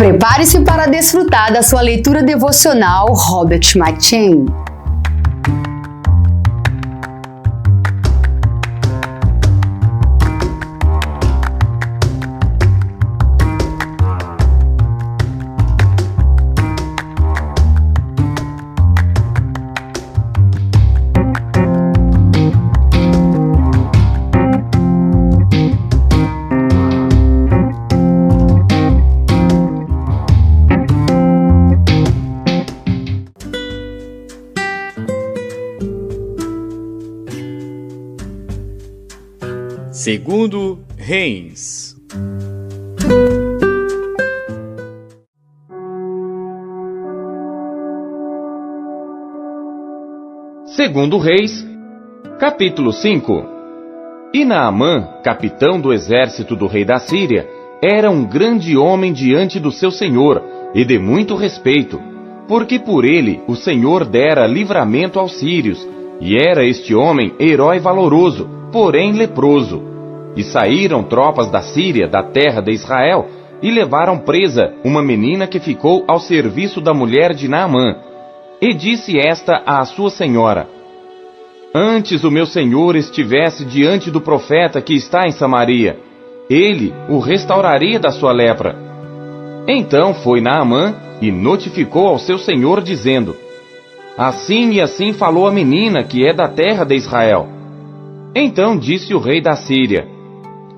Prepare-se para desfrutar da sua leitura devocional Robert McChain. Segundo Reis. Segundo Reis, capítulo 5. E Naamã, capitão do exército do rei da Síria, era um grande homem diante do seu senhor, e de muito respeito, porque por ele o Senhor dera livramento aos sírios, e era este homem herói valoroso, porém leproso. E saíram tropas da Síria, da terra de Israel, e levaram presa uma menina que ficou ao serviço da mulher de Naamã. E disse esta à sua senhora: Antes o meu senhor estivesse diante do profeta que está em Samaria, ele o restauraria da sua lepra. Então foi Naamã e notificou ao seu senhor, dizendo: Assim e assim falou a menina que é da terra de Israel. Então disse o rei da Síria: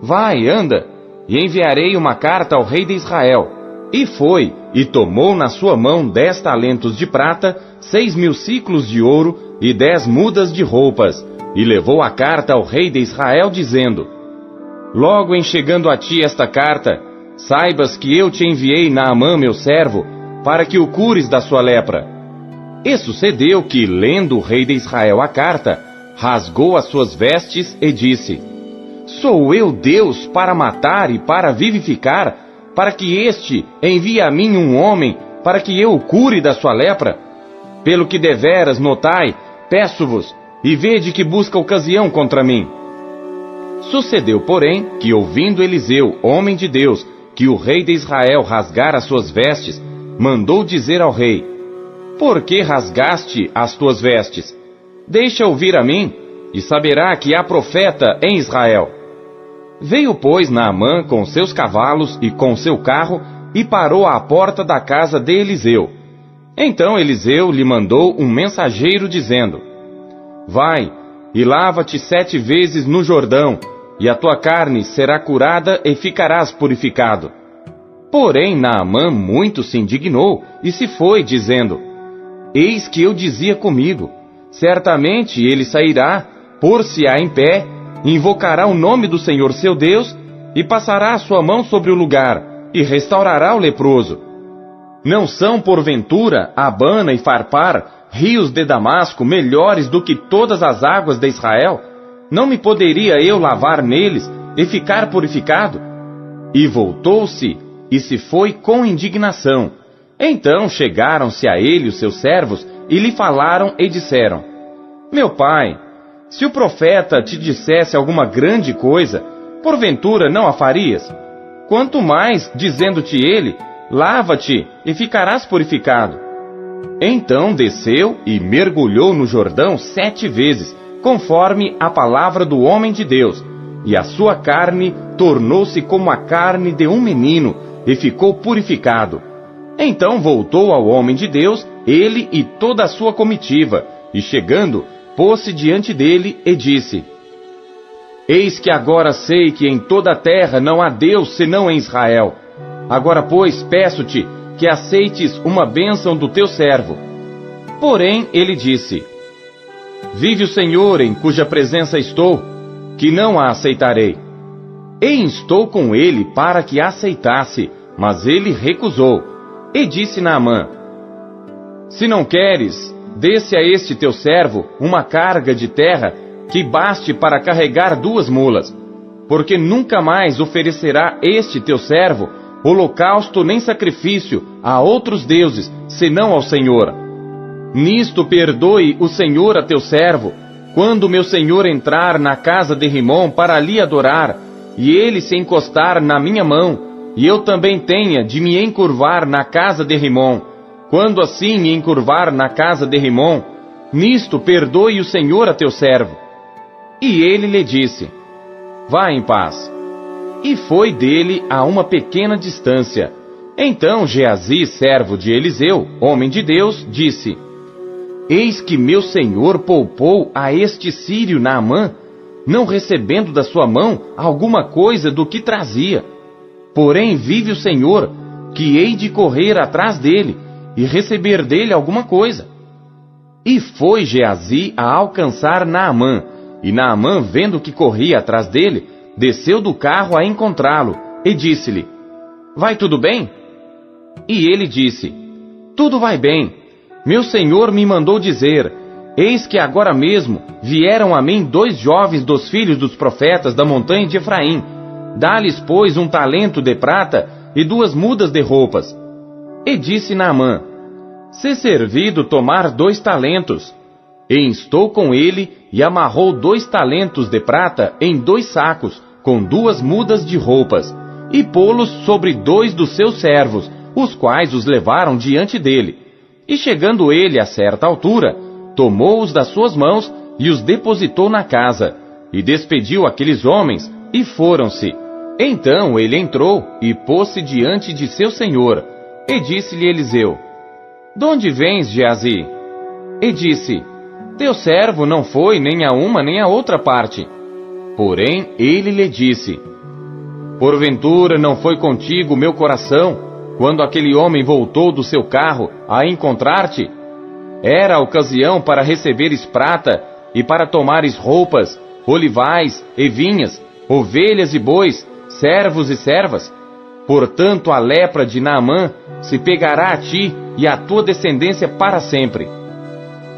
Vai, anda, e enviarei uma carta ao rei de Israel. E foi, e tomou na sua mão 10 talentos de prata, 6.000 siclos de ouro e 10 mudas de roupas, e levou a carta ao rei de Israel, dizendo: Logo em chegando a ti esta carta, saibas que eu te enviei Naamã, meu servo, para que o cures da sua lepra. E sucedeu que, lendo o rei de Israel a carta, rasgou as suas vestes e disse: Sou eu Deus para matar e para vivificar, para que este envie a mim um homem, para que eu o cure da sua lepra? Pelo que deveras notai, peço-vos, e vede que busca ocasião contra mim. Sucedeu, porém, que ouvindo Eliseu, homem de Deus, que o rei de Israel rasgara as suas vestes, mandou dizer ao rei: Por que rasgaste as tuas vestes? Deixa ouvir a mim, e saberá que há profeta em Israel. Veio, pois, Naamã com seus cavalos e com seu carro, e parou à porta da casa de Eliseu. Então Eliseu lhe mandou um mensageiro, dizendo: Vai, e lava-te 7 vezes no Jordão, e a tua carne será curada e ficarás purificado. Porém Naamã muito se indignou, e se foi, dizendo: Eis que eu dizia comigo: Certamente ele sairá, pôr-se-á em pé, invocará o nome do Senhor seu Deus, e passará a sua mão sobre o lugar, e restaurará o leproso. Não são, porventura, Abana e Farpar, rios de Damasco, melhores do que todas as águas de Israel? Não me poderia eu lavar neles, e ficar purificado? E voltou-se, e se foi com indignação. Então chegaram-se a ele os seus servos, e lhe falaram e disseram: Meu pai, se o profeta te dissesse alguma grande coisa, porventura não a farias? Quanto mais, dizendo-te ele: Lava-te e ficarás purificado. Então desceu e mergulhou no Jordão 7 vezes, conforme a palavra do homem de Deus, e a sua carne tornou-se como a carne de um menino, e ficou purificado. Então voltou ao homem de Deus, ele e toda a sua comitiva, e chegando, pôs-se diante dele e disse: Eis que agora sei que em toda a terra não há Deus senão em Israel. Agora, pois, peço-te que aceites uma bênção do teu servo. Porém ele disse: Vive o Senhor em cuja presença estou, que não a aceitarei. E instou com ele para que a aceitasse, mas ele recusou. E disse Naamã: Se não queres, dê-se a este teu servo uma carga de terra que baste para carregar 2 mulas, porque nunca mais oferecerá este teu servo holocausto nem sacrifício a outros deuses, senão ao Senhor. Nisto perdoe o Senhor a teu servo, quando meu senhor entrar na casa de Rimom para ali adorar, e ele se encostar na minha mão, e eu também tenha de me encurvar na casa de Rimom. Quando assim me encurvar na casa de Rimom, nisto perdoe o Senhor a teu servo. E ele lhe disse: Vá em paz. E foi dele a uma pequena distância. Então Geazi, servo de Eliseu, homem de Deus, disse: Eis que meu senhor poupou a este sírio Naamã, não recebendo da sua mão alguma coisa do que trazia. Porém vive o Senhor, que hei de correr atrás dele, e receber dele alguma coisa. E foi Geazi a alcançar Naamã, e Naamã, vendo que corria atrás dele, desceu do carro a encontrá-lo, e disse-lhe: Vai tudo bem? E ele disse: Tudo vai bem. Meu senhor me mandou dizer: Eis que agora mesmo vieram a mim 2 jovens dos filhos dos profetas da montanha de Efraim. Dá-lhes, pois, 1 talento de prata e 2 mudas de roupas. E disse Naamã: Se servido tomar 2 talentos. E instou com ele e amarrou 2 talentos de prata em 2 sacos, com 2 mudas de roupas, e pô-los sobre 2 dos seus servos, os quais os levaram diante dele. E chegando ele a certa altura, tomou-os das suas mãos e os depositou na casa, e despediu aqueles homens, e foram-se. Então ele entrou e pôs-se diante de seu senhor, e disse-lhe Eliseu: Donde vens, Geazi? E disse: Teu servo não foi nem a uma nem a outra parte. Porém ele lhe disse: Porventura não foi contigo meu coração, quando aquele homem voltou do seu carro a encontrar-te? Era a ocasião para receberes prata, e para tomares roupas, olivais e vinhas, ovelhas e bois, servos e servas. Portanto a lepra de Naamã se pegará a ti e à tua descendência para sempre.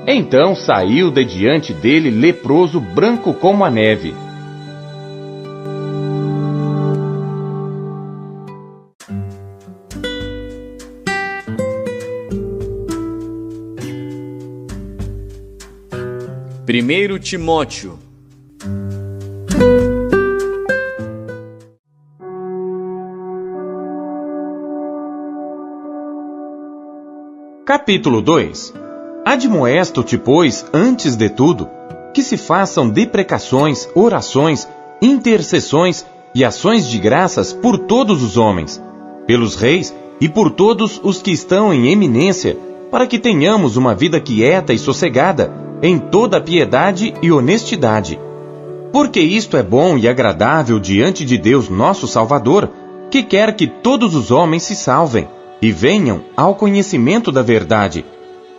Então saiu de diante dele leproso, branco como a neve. Primeiro Timóteo. Capítulo 2. Admoesto-te, pois, antes de tudo, que se façam deprecações, orações, intercessões e ações de graças por todos os homens, pelos reis e por todos os que estão em eminência, para que tenhamos uma vida quieta e sossegada, em toda piedade e honestidade. Porque isto é bom e agradável diante de Deus nosso Salvador, que quer que todos os homens se salvem e venham ao conhecimento da verdade.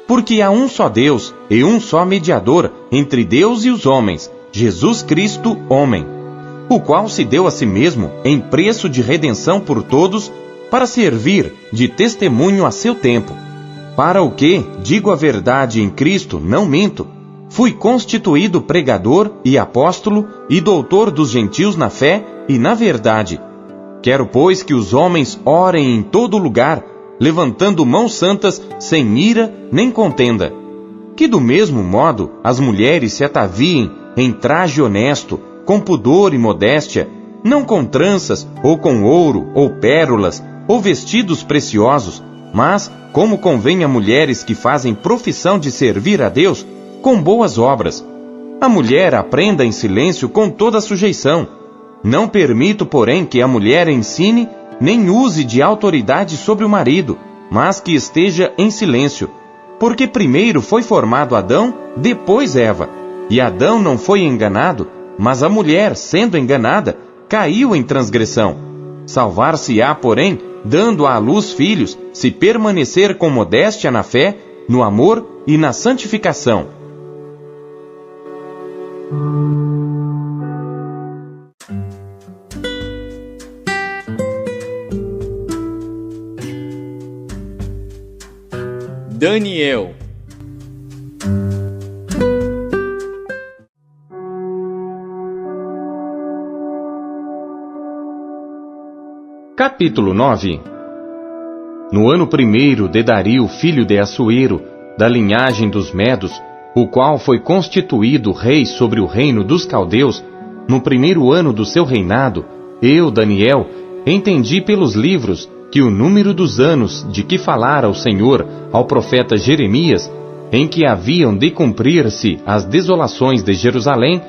Porque há um só Deus e um só mediador entre Deus e os homens, Jesus Cristo, homem, o qual se deu a si mesmo em preço de redenção por todos, para servir de testemunho a seu tempo. Para o que, digo a verdade em Cristo, não minto, fui constituído pregador e apóstolo e doutor dos gentios na fé e na verdade. Quero, pois, que os homens orem em todo lugar, levantando mãos santas, sem ira nem contenda. Que do mesmo modo as mulheres se ataviem em traje honesto, com pudor e modéstia, não com tranças, ou com ouro, ou pérolas, ou vestidos preciosos, mas, como convém a mulheres que fazem profissão de servir a Deus, com boas obras. A mulher aprenda em silêncio com toda a sujeição. Não permito, porém, que a mulher ensine, nem use de autoridade sobre o marido, mas que esteja em silêncio. Porque primeiro foi formado Adão, depois Eva. E Adão não foi enganado, mas a mulher, sendo enganada, caiu em transgressão. Salvar-se-á, porém, dando à luz filhos, se permanecer com modéstia na fé, no amor e na santificação. Daniel. Capítulo 9. No ano 1º de Dario, filho de Assuero, da linhagem dos Medos, o qual foi constituído rei sobre o reino dos caldeus, no 1º ano do seu reinado, eu, Daniel, entendi pelos livros que o número dos anos de que falara o Senhor ao profeta Jeremias, em que haviam de cumprir-se as desolações de Jerusalém,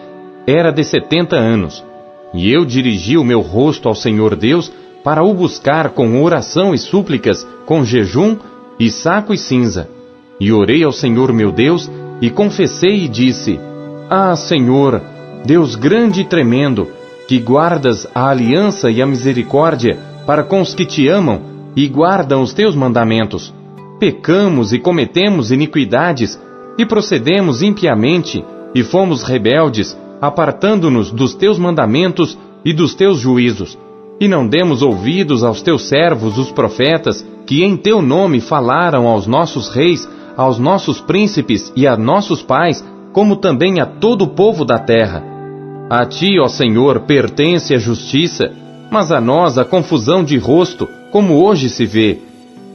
era de 70 anos. E eu dirigi o meu rosto ao Senhor Deus para o buscar com oração e súplicas, com jejum e saco e cinza. E orei ao Senhor meu Deus, e confessei e disse: Ah, Senhor, Deus grande e tremendo, que guardas a aliança e a misericórdia para com os que te amam e guardam os teus mandamentos. Pecamos e cometemos iniquidades, e procedemos impiamente, e fomos rebeldes, apartando-nos dos teus mandamentos e dos teus juízos. E não demos ouvidos aos teus servos, os profetas, que em teu nome falaram aos nossos reis, aos nossos príncipes e a nossos pais, como também a todo o povo da terra. A ti, ó Senhor, pertence a justiça, mas a nós a confusão de rosto, como hoje se vê.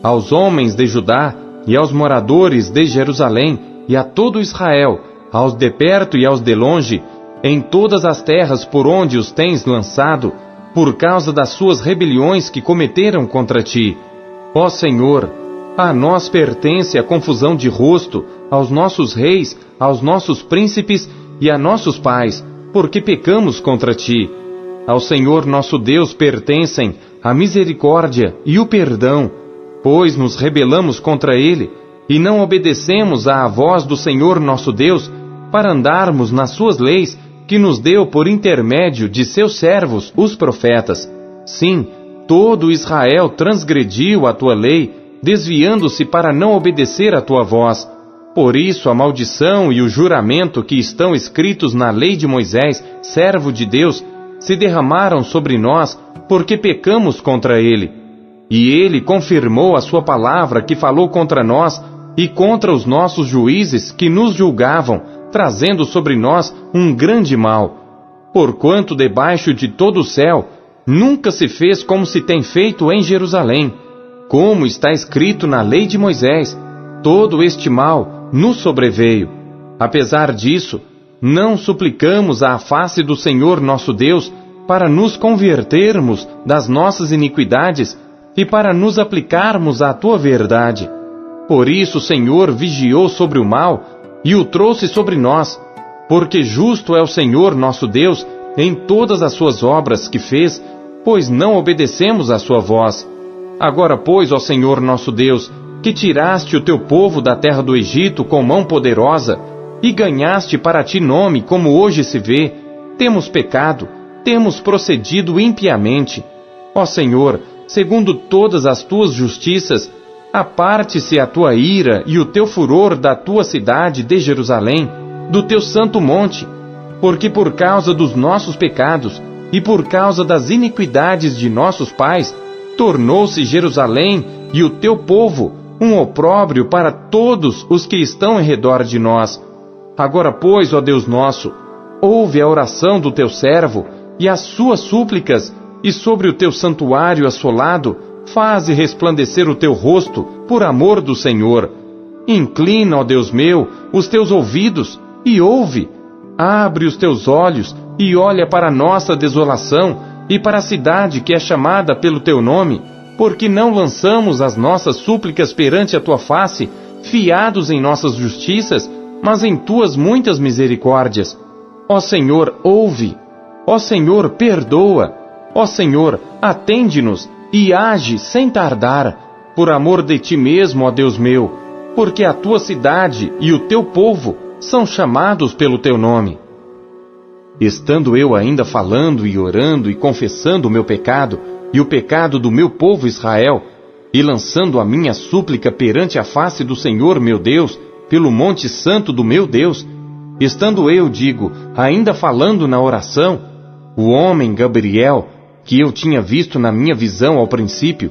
Aos homens de Judá e aos moradores de Jerusalém e a todo Israel, aos de perto e aos de longe, em todas as terras por onde os tens lançado, por causa das suas rebeliões que cometeram contra ti. Ó Senhor, a nós pertence a confusão de rosto, aos nossos reis, aos nossos príncipes e a nossos pais, porque pecamos contra ti. Ao Senhor nosso Deus pertencem a misericórdia e o perdão, pois nos rebelamos contra ele, e não obedecemos à voz do Senhor nosso Deus, para andarmos nas suas leis, que nos deu por intermédio de seus servos, os profetas. Sim, todo Israel transgrediu a tua lei, desviando-se para não obedecer à tua voz. Por isso a maldição e o juramento que estão escritos na lei de Moisés, servo de Deus, se derramaram sobre nós, porque pecamos contra ele. E ele confirmou a sua palavra que falou contra nós e contra os nossos juízes que nos julgavam, trazendo sobre nós um grande mal. Porquanto debaixo de todo o céu nunca se fez como se tem feito em Jerusalém. Como está escrito na lei de Moisés, todo este mal nos sobreveio. Apesar disso, não suplicamos à face do Senhor nosso Deus para nos convertermos das nossas iniquidades e para nos aplicarmos à tua verdade. Por isso o Senhor vigiou sobre o mal e o trouxe sobre nós, porque justo é o Senhor nosso Deus em todas as suas obras que fez, pois não obedecemos à sua voz. Agora, pois, ó Senhor nosso Deus, que tiraste o teu povo da terra do Egito com mão poderosa, e ganhaste para ti nome, como hoje se vê, temos pecado, temos procedido impiamente. Ó Senhor, segundo todas as tuas justiças, aparte-se a tua ira e o teu furor da tua cidade de Jerusalém, do teu santo monte, porque por causa dos nossos pecados e por causa das iniquidades de nossos pais, tornou-se Jerusalém e o teu povo um opróbrio para todos os que estão em redor de nós. Agora, pois, ó Deus nosso, ouve a oração do teu servo e as suas súplicas, e sobre o teu santuário assolado, faze resplandecer o teu rosto por amor do Senhor. Inclina, ó Deus meu, os teus ouvidos e ouve. Abre os teus olhos e olha para a nossa desolação e para a cidade que é chamada pelo teu nome, porque não lançamos as nossas súplicas perante a tua face, fiados em nossas justiças, mas em tuas muitas misericórdias. Ó Senhor, ouve. Ó Senhor, perdoa. Ó Senhor, atende-nos e age sem tardar, por amor de ti mesmo, ó Deus meu, porque a tua cidade e o teu povo são chamados pelo teu nome. Estando eu ainda falando e orando e confessando o meu pecado e o pecado do meu povo Israel, e lançando a minha súplica perante a face do Senhor meu Deus, pelo monte santo do meu Deus, estando eu, digo, ainda falando na oração, o homem Gabriel, que eu tinha visto na minha visão ao princípio,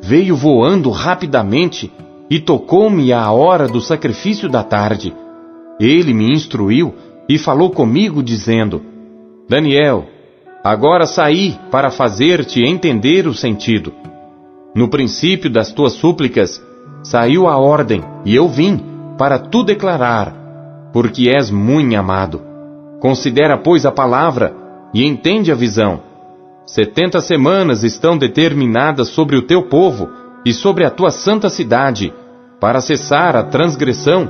veio voando rapidamente e tocou-me à hora do sacrifício da tarde. Ele me instruiu e falou comigo, dizendo: Daniel, agora saí para fazer-te entender o sentido. No princípio das tuas súplicas, saiu a ordem, e eu vim para tu declarar, porque és muito amado. Considera, pois, a palavra, e entende a visão. 70 semanas estão determinadas sobre o teu povo e sobre a tua santa cidade, para cessar a transgressão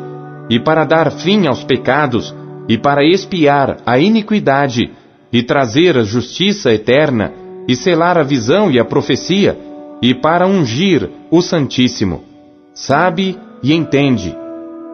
e para dar fim aos pecados e para expiar a iniquidade e trazer a justiça eterna e selar a visão e a profecia e para ungir o Santíssimo. Sabe e entende.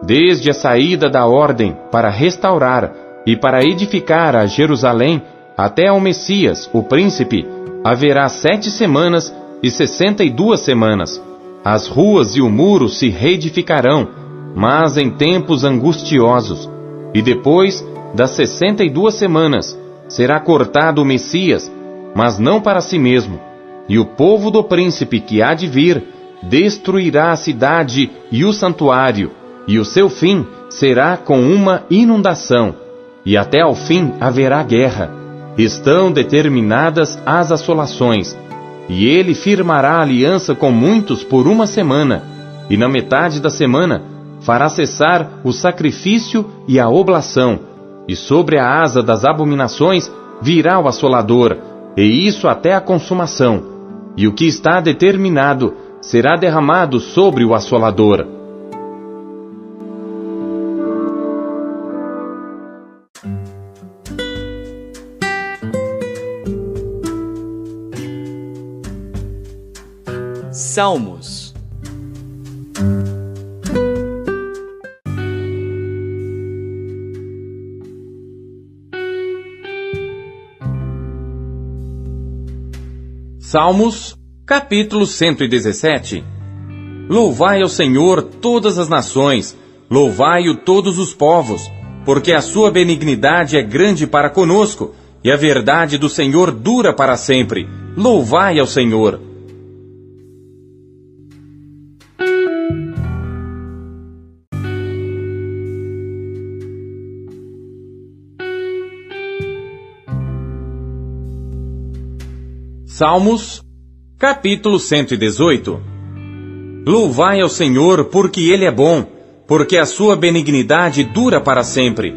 Desde a saída da ordem para restaurar e para edificar a Jerusalém até ao Messias, o príncipe, haverá 7 semanas e 62 semanas. As ruas e o muro se reedificarão, mas em tempos angustiosos. E depois das 62 semanas, será cortado o Messias, mas não para si mesmo. E o povo do príncipe que há de vir destruirá a cidade e o santuário, e o seu fim será com uma inundação, e até ao fim haverá guerra. Estão determinadas as assolações, e ele firmará aliança com muitos por 1 semana, e na metade da semana fará cessar o sacrifício e a oblação, e sobre a asa das abominações virá o assolador, e isso até a consumação, e o que está determinado será derramado sobre o assolador. Salmos. Salmos, capítulo 117. Louvai ao Senhor todas as nações, louvai-o todos os povos, porque a sua benignidade é grande para conosco, e a verdade do Senhor dura para sempre. Louvai ao Senhor. Salmos, capítulo 118. Louvai ao Senhor, porque Ele é bom, porque a sua benignidade dura para sempre.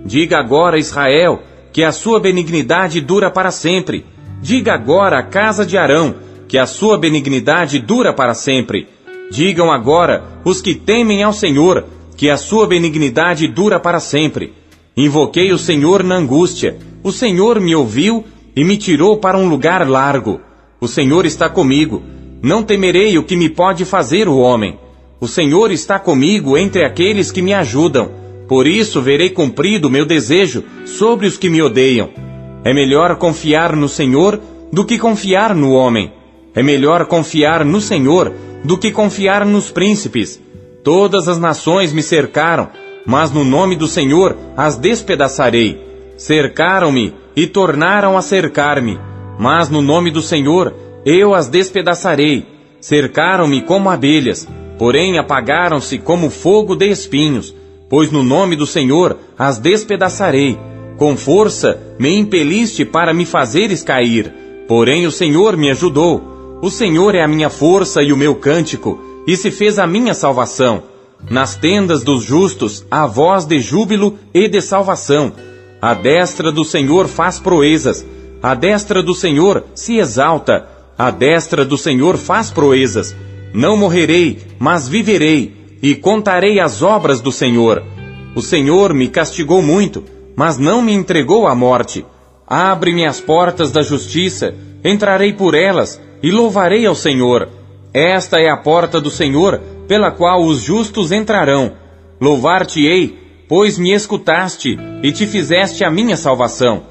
Diga agora, Israel, que a sua benignidade dura para sempre. Diga agora, a casa de Arão, que a sua benignidade dura para sempre. Digam agora, os que temem ao Senhor, que a sua benignidade dura para sempre. Invoquei o Senhor na angústia, o Senhor me ouviu e me tirou para um lugar largo. O Senhor está comigo. Não temerei o que me pode fazer o homem. O Senhor está comigo entre aqueles que me ajudam. Por isso verei cumprido meu desejo sobre os que me odeiam. É melhor confiar no Senhor do que confiar no homem. É melhor confiar no Senhor do que confiar nos príncipes. Todas as nações me cercaram, mas no nome do Senhor as despedaçarei. Cercaram-me e tornaram a cercar-me, mas no nome do Senhor eu as despedaçarei. Cercaram-me como abelhas, porém apagaram-se como fogo de espinhos, pois no nome do Senhor as despedaçarei. Com força me impeliste para me fazeres cair, porém o Senhor me ajudou. O Senhor é a minha força e o meu cântico, e se fez a minha salvação. Nas tendas dos justos há voz de júbilo e de salvação. A destra do Senhor faz proezas, a destra do Senhor se exalta, a destra do Senhor faz proezas. Não morrerei, mas viverei, e contarei as obras do Senhor. O Senhor me castigou muito, mas não me entregou à morte. Abre-me as portas da justiça, entrarei por elas, e louvarei ao Senhor. Esta é a porta do Senhor, pela qual os justos entrarão. Louvar-te-ei, pois me escutaste e te fizeste a minha salvação.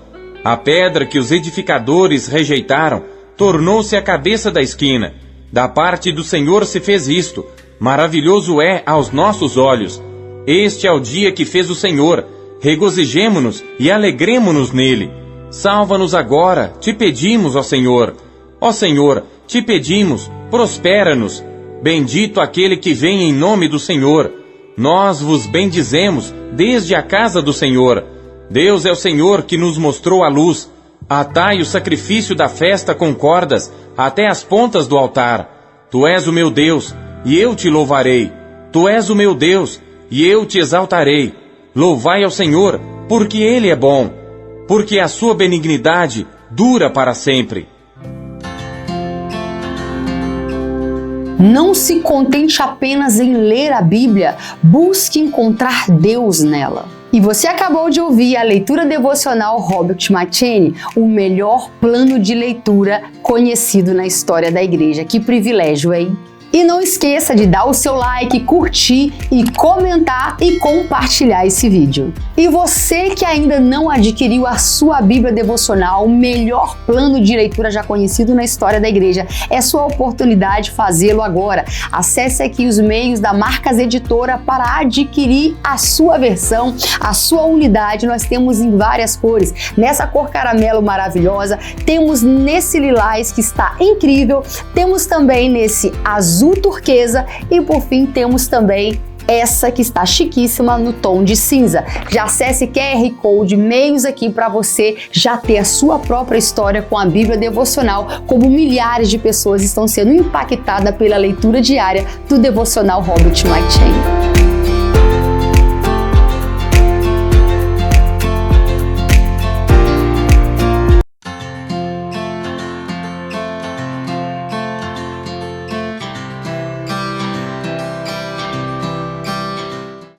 A pedra que os edificadores rejeitaram tornou-se a cabeça da esquina. Da parte do Senhor se fez isto. Maravilhoso é aos nossos olhos. Este é o dia que fez o Senhor. Regozijemo-nos e alegremo-nos nele. Salva-nos agora, te pedimos, ó Senhor. Ó Senhor, te pedimos, prospera-nos. Bendito aquele que vem em nome do Senhor. Nós vos bendizemos desde a casa do Senhor. Deus é o Senhor que nos mostrou a luz. Atai o sacrifício da festa com cordas até as pontas do altar. Tu és o meu Deus, e eu te louvarei. Tu és o meu Deus, e eu te exaltarei. Louvai ao Senhor, porque Ele é bom, porque a sua benignidade dura para sempre. Não se contente apenas em ler a Bíblia, busque encontrar Deus nela. E você acabou de ouvir a leitura devocional Robert McCheyne, o melhor plano de leitura conhecido na história da igreja. Que privilégio, hein? E não esqueça de dar o seu like, curtir e comentar e compartilhar esse vídeo. E você que ainda não adquiriu a sua Bíblia devocional, o melhor plano de leitura já conhecido na história da igreja, é sua oportunidade de fazê-lo agora. Acesse aqui os meios da Marcas Editora para adquirir a sua versão, a sua unidade. Nós temos em várias cores. Nessa cor caramelo maravilhosa, temos nesse lilás que está incrível, temos também nesse azul turquesa e por fim temos também essa que está chiquíssima no tom de cinza. Já acesse QR Code, meios aqui para você já ter a sua própria história com a Bíblia devocional, como milhares de pessoas estão sendo impactadas pela leitura diária do devocional Robert McCheyne.